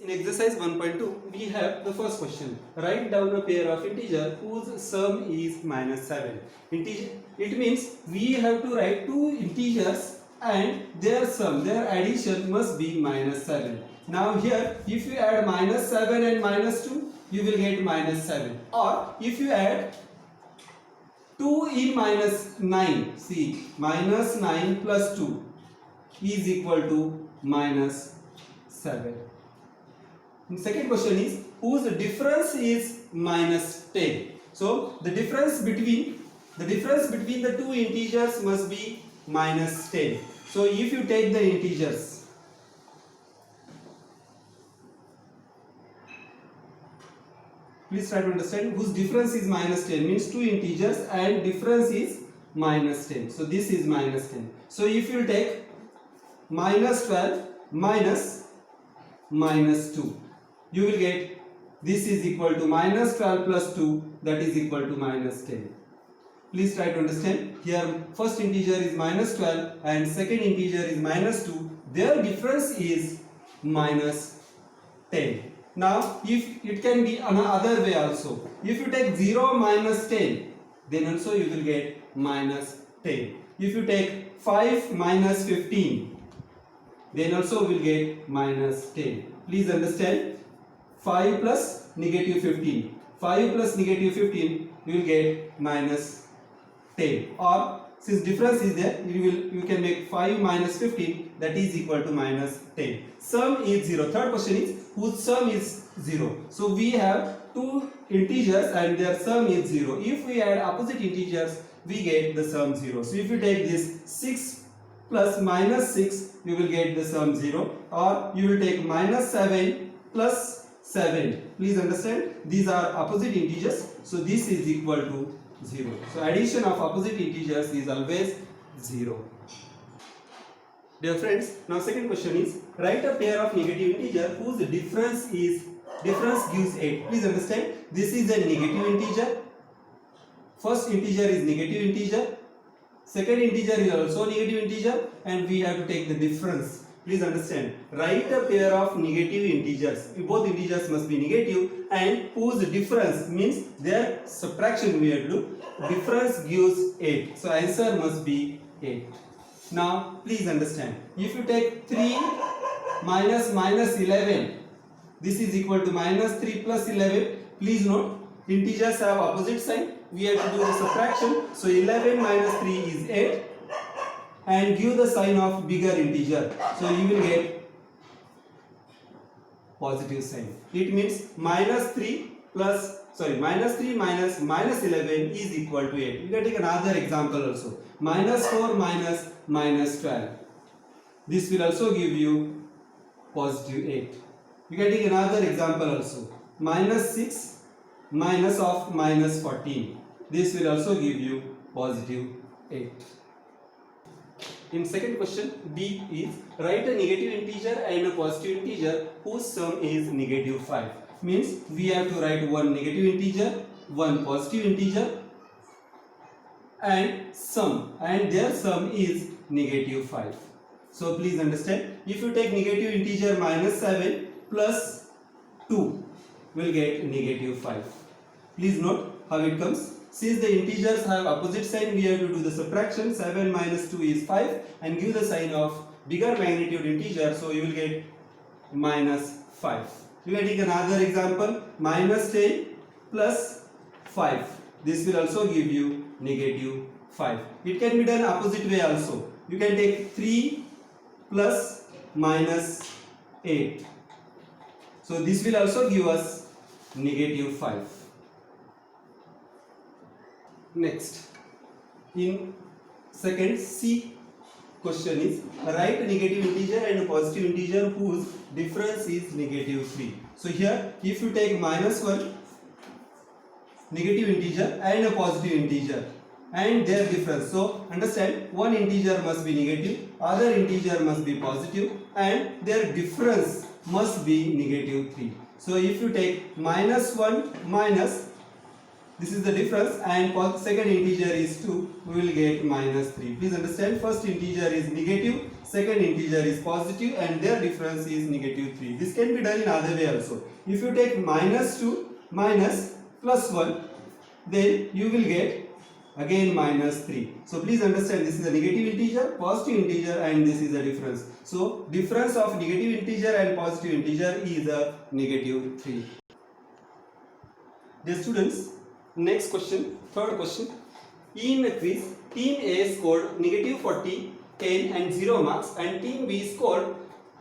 In exercise 1.2, we have the first question. Write down a pair of integers whose sum is minus 7. It means we have to write two integers and their sum, their addition must be minus 7. Now here, if you add minus 7 and minus 2, you will get minus 7. Or if you add 2 in minus 9, see, minus 9 plus 2 is equal to minus 7. The second question is whose difference is minus 10. So the difference between the two integers must be minus 10. So if you take the integers, please try to understand, whose difference is minus 10 means two integers and difference is minus 10. So this is minus 10. So if you take minus 12 minus 2, you will get this is equal to minus 12 plus 2, that is equal to minus 10. Please try to understand. Here first integer is minus 12 and second integer is minus 2. Their difference is minus 10. Now if it can be another way also. If you take 0 minus 10, then also you will get minus 10. If you take 5 minus 15, then also will get minus 10. Please understand. 5 plus negative 15. 5 plus negative 15, you will get minus 10. Or since difference is there, you can make 5 minus 15, that is equal to minus 10. Sum is 0. Third question is whose sum is 0. So we have two integers and their sum is 0. If we add opposite integers, we get the sum 0. So if you take this 6 plus minus 6, you will get the sum 0. Or you will take minus 7 plus 7. Please understand, these are opposite integers, so this is equal to 0. So addition of opposite integers is always 0. Dear friends, now second question is write a pair of negative integers whose difference gives 8. Please understand, this is a negative integer. First integer is negative integer. Second integer is also negative integer, and we have to take the difference. Please understand, write a pair of negative integers. Both integers must be negative and whose difference means their subtraction we have to do. Difference gives 8. So answer must be 8. Now please understand, if you take 3 minus 11, this is equal to minus 3 plus 11. Please note, integers have opposite sign. We have to do the subtraction. So 11 minus 3 is 8. And give the sign of bigger integer, so you will get positive sign. It means minus 3 minus minus 11 is equal to 8. You can take another example also. Minus 4 minus 12. This will also give you positive 8. You can take another example also. Minus 6 minus of minus 14. This will also give you positive 8. In second question, B is write a negative integer and a positive integer whose sum is negative 5. Means we have to write one negative integer, one positive integer and their sum is negative 5. So please understand, if you take negative integer minus 7 plus 2, will get negative 5. Please note how it comes. Since the integers have opposite sign, we have to do the subtraction. 7 minus 2 is 5 and give the sign of bigger magnitude integer, so you will get minus 5. You can take another example. Minus 10 plus 5. This will also give you negative 5. It can be done opposite way also. You can take 3 plus minus 8. So this will also give us negative 5. Next, in second C question is write a negative integer and a positive integer whose difference is negative 3. So here if you take minus 1 negative integer and a positive integer and their difference, so understand, one integer must be negative, other integer must be positive and their difference must be negative 3. So if you take minus 1 minus, this is the difference, and second integer is 2, we will get minus 3. Please understand, first integer is negative, second integer is positive and their difference is negative 3. This can be done in other way also. If you take minus 2 minus plus 1, then you will get again minus 3. So please understand, this is a negative integer, positive integer, and this is a difference. So difference of negative integer and positive integer is a negative 3. Dear students, next question, third question. In a quiz, team A scored negative 40, 10 and 0 marks, and team B scored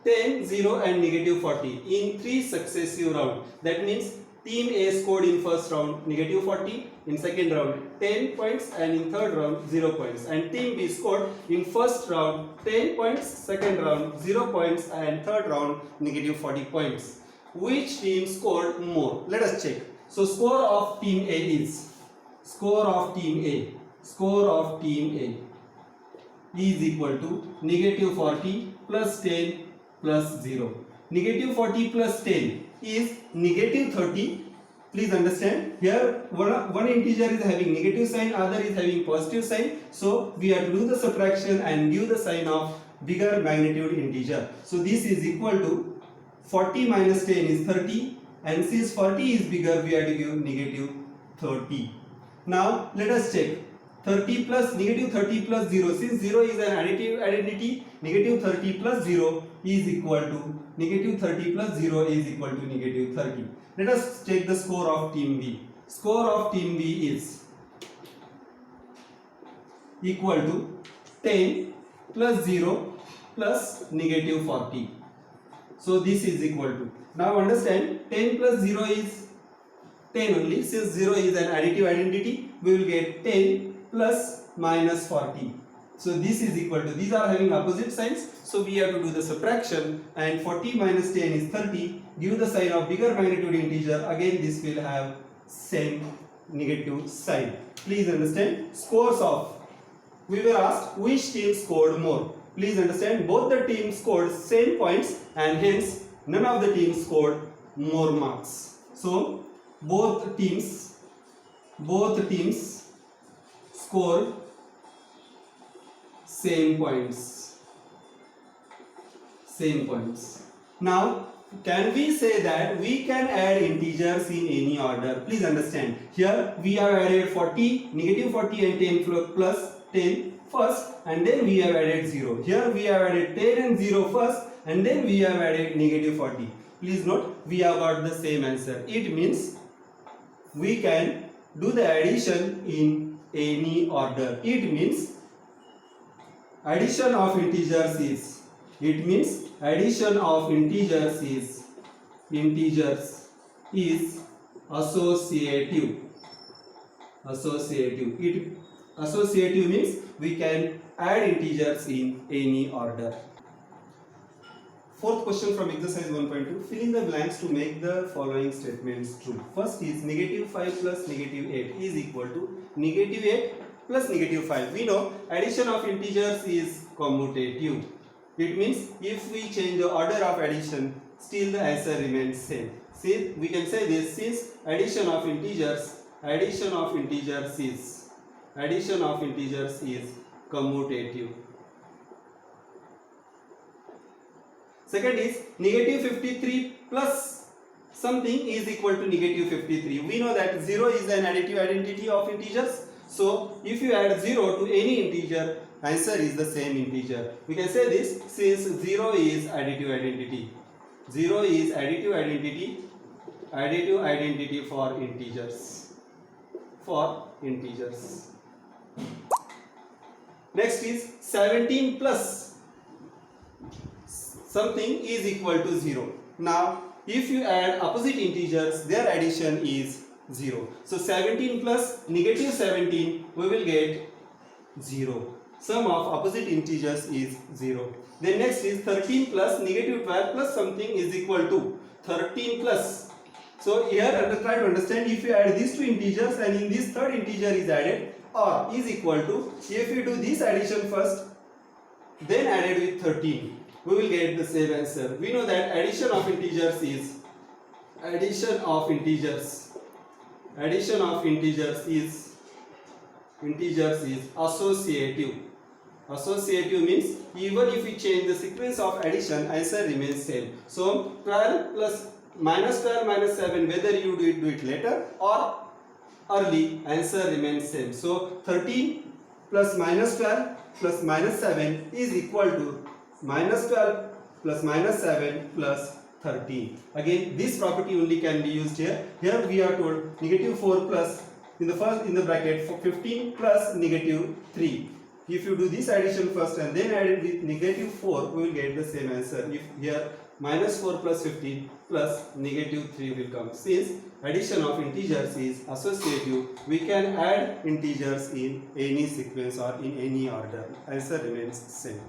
10, 0 and negative 40 in 3 successive rounds. That means team A scored in first round negative 40, in second round 10 points, and in third round 0 points. And team B scored in first round 10 points, second round 0 points, and third round negative 40 points. Which team scored more? Let us check. So score of team A is is equal to negative 40 plus 10 plus 0. Negative 40 plus 10 is negative 30. Please understand, here one integer is having negative sign, other is having positive sign. So we have to do the subtraction and give the sign of bigger magnitude integer. So this is equal to 40 minus 10 is 30, and since 40 is bigger, we have to give negative 30. Now let us check. 30 plus negative 30 plus 0, since 0 is an additive identity, negative 30 plus 0 is equal to negative 30 plus 0 is equal to negative 30. Let us check the score of team B. Score of team B is equal to 10 plus 0 plus negative 40. So this is equal to, now understand, 10 plus 0 is 10 only. Since 0 is an additive identity, we will get 10 plus minus 40. So this is equal to, these are having opposite signs, so we have to do the subtraction, and 40 minus 10 is 30. Give the sign of bigger magnitude integer, again this will have same negative sign. Please understand, scores of, we were asked which team scored more. Please understand, both the teams scored same points, and hence none of the teams scored more marks. So both teams scored same points. Now can we say that we can add integers in any order? Please understand, here we have added 40, negative 40 and 10 plus 10 first, and then we have added 0. Here we have added 10 and 0 first, and then we have added negative 40. Please note, we have got the same answer. It means we can do the addition in any order. It means addition of integers is associative. Associative means we can add integers in any order. Fourth question from exercise 1.2. Fill in the blanks to make the following statements true. First is negative 5 plus negative 8 is equal to negative 8 plus negative 5. We know addition of integers is commutative. It means if we change the order of addition, still the answer remains same. See, we can say this, since addition of integers is commutative. Second is negative 53 plus something is equal to negative 53. We know that 0 is an additive identity of integers. So if you add 0 to any integer, answer is the same integer. We can say this, since 0 is additive identity. 0 is additive identity for integers. Next is 17 plus something is equal to 0. Now if you add opposite integers, their addition is 0. So 17 plus negative 17, we will get 0. Sum of opposite integers is 0. Then next is 13 plus negative 12 plus something is equal to 13 plus. So here try to understand, if you add these two integers and in this third integer is added, or is equal to, if you do this addition first, then added with 13, we will get the same answer. We know that addition of integers is associative. Associative means even if we change the sequence of addition, answer remains same. So 12 plus minus 12 minus 7, whether you do it later or early, answer remains same. So 13 plus minus 12 plus minus 7 is equal to minus 12 plus minus 7 plus 13. Again, this property only can be used here. Here we are told negative 4 plus in the bracket 15 plus negative 3. If you do this addition first and then add it with negative 4, we will get the same answer. If here minus 4 plus 15 plus negative 3 will come. Since addition of integers is associative, we can add integers in any sequence or in any order. Answer remains same.